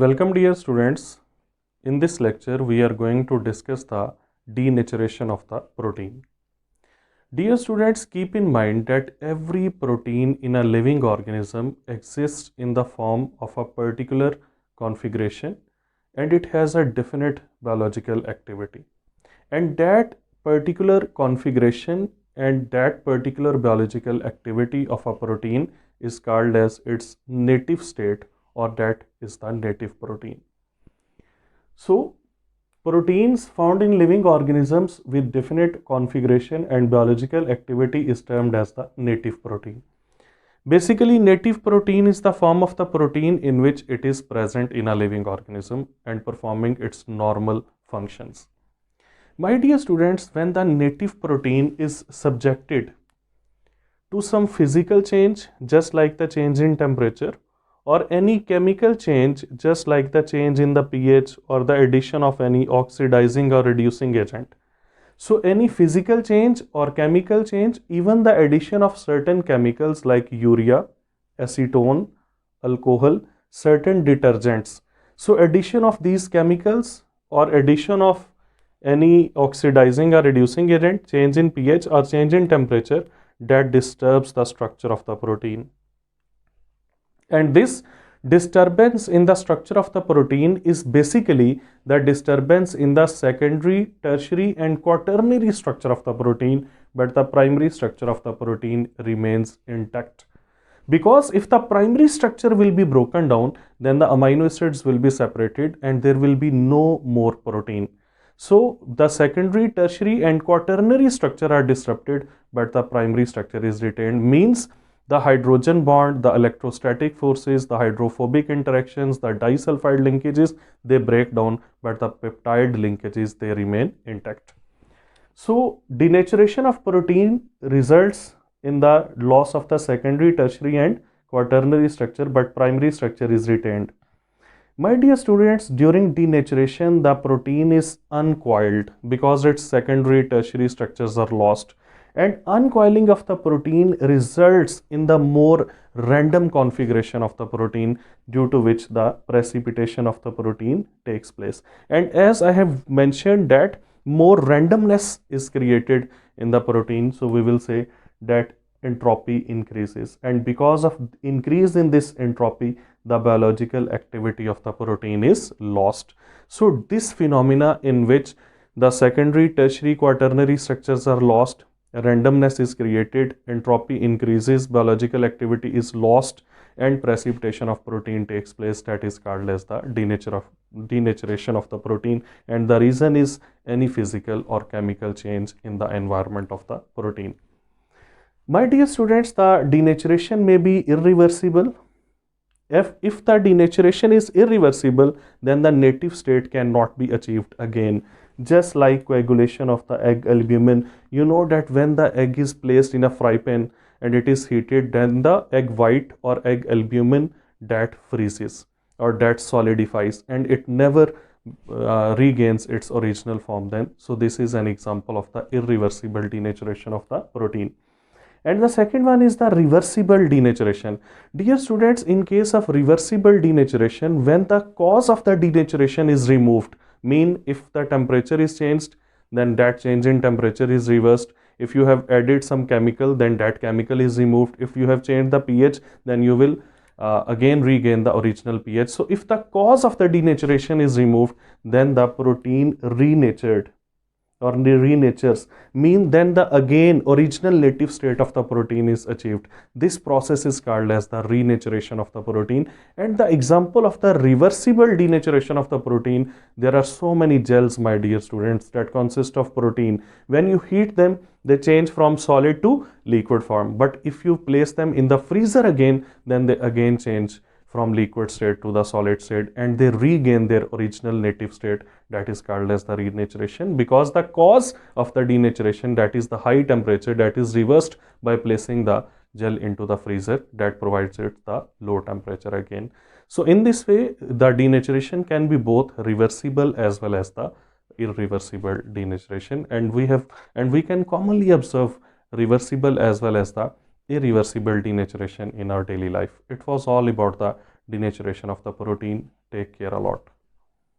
Welcome dear students. In this lecture we are going to discuss the denaturation of the protein. Dear students, keep in mind that every protein in a living organism exists in the form of a particular configuration and it has a definite biological activity. And that particular configuration and that particular biological activity of a protein is called as its native state, or that is the native protein. So, proteins found in living organisms with definite configuration and biological activity is termed as the native protein. Basically, native protein is the form of the protein in which it is present in a living organism and performing its normal functions. My dear students, when the native protein is subjected to some physical change, just like the change in temperature, or any chemical change, just like the change in the pH or the addition of any oxidizing or reducing agent. So, any physical change or chemical change, even the addition of certain chemicals like urea, acetone, alcohol, certain detergents. So, addition of these chemicals or addition of any oxidizing or reducing agent, change in pH or change in temperature, that disturbs the structure of the protein. And this disturbance in the structure of the protein is basically the disturbance in the secondary, tertiary and quaternary structure of the protein, but the primary structure of the protein remains intact. Because if the primary structure will be broken down, then the amino acids will be separated and there will be no more protein. So the secondary, tertiary and quaternary structure are disrupted, but the primary structure is retained. Means the hydrogen bond, the electrostatic forces, the hydrophobic interactions, the disulfide linkages, they break down, but the peptide linkages, they remain intact. So denaturation of protein results in the loss of the secondary, tertiary and quaternary structure, but primary structure is retained. My dear students, during denaturation, the protein is uncoiled because its secondary, tertiary structures are lost. And uncoiling of the protein results in the more random configuration of the protein, due to which the precipitation of the protein takes place. And as I have mentioned that more randomness is created in the protein, so we will say that entropy increases, and because of increase in this entropy, the biological activity of the protein is lost. So this phenomena in which the secondary, tertiary, quaternary structures are lost, randomness is created, entropy increases, biological activity is lost, and precipitation of protein takes place, that is called as the denaturation of the protein. And the reason is any physical or chemical change in the environment of the protein. My dear students, the denaturation may be irreversible. If the denaturation is irreversible, then the native state cannot be achieved again. Just like coagulation of the egg albumin, you know that when the egg is placed in a fry pan and it is heated, then the egg white or egg albumin, that freezes or that solidifies and it never regains its original form then. So this is an example of the irreversible denaturation of the protein. And the second one is the reversible denaturation. Dear students, in case of reversible denaturation, when the cause of the denaturation is removed, mean if the temperature is changed, then that change in temperature is reversed. If you have added some chemical, then that chemical is removed. If you have changed the pH, then you will again regain the original pH. So if the cause of the denaturation is removed, then the protein renatured or renatures, mean then the again original native state of the protein is achieved. This process is called as the renaturation of the protein. And the example of the reversible denaturation of the protein, there are so many gels, my dear students, that consist of protein. When you heat them, they change from solid to liquid form, but if you place them in the freezer again, then they again change from liquid state to the solid state and they regain their original native state, that is called as the renaturation, because the cause of the denaturation, that is the high temperature, that is reversed by placing the gel into the freezer, that provides it the low temperature again. So in this way, the denaturation can be both reversible as well as the irreversible denaturation, and we can commonly observe reversible as well as the irreversible denaturation in our daily life. It was all about the denaturation of the protein. Take care a lot.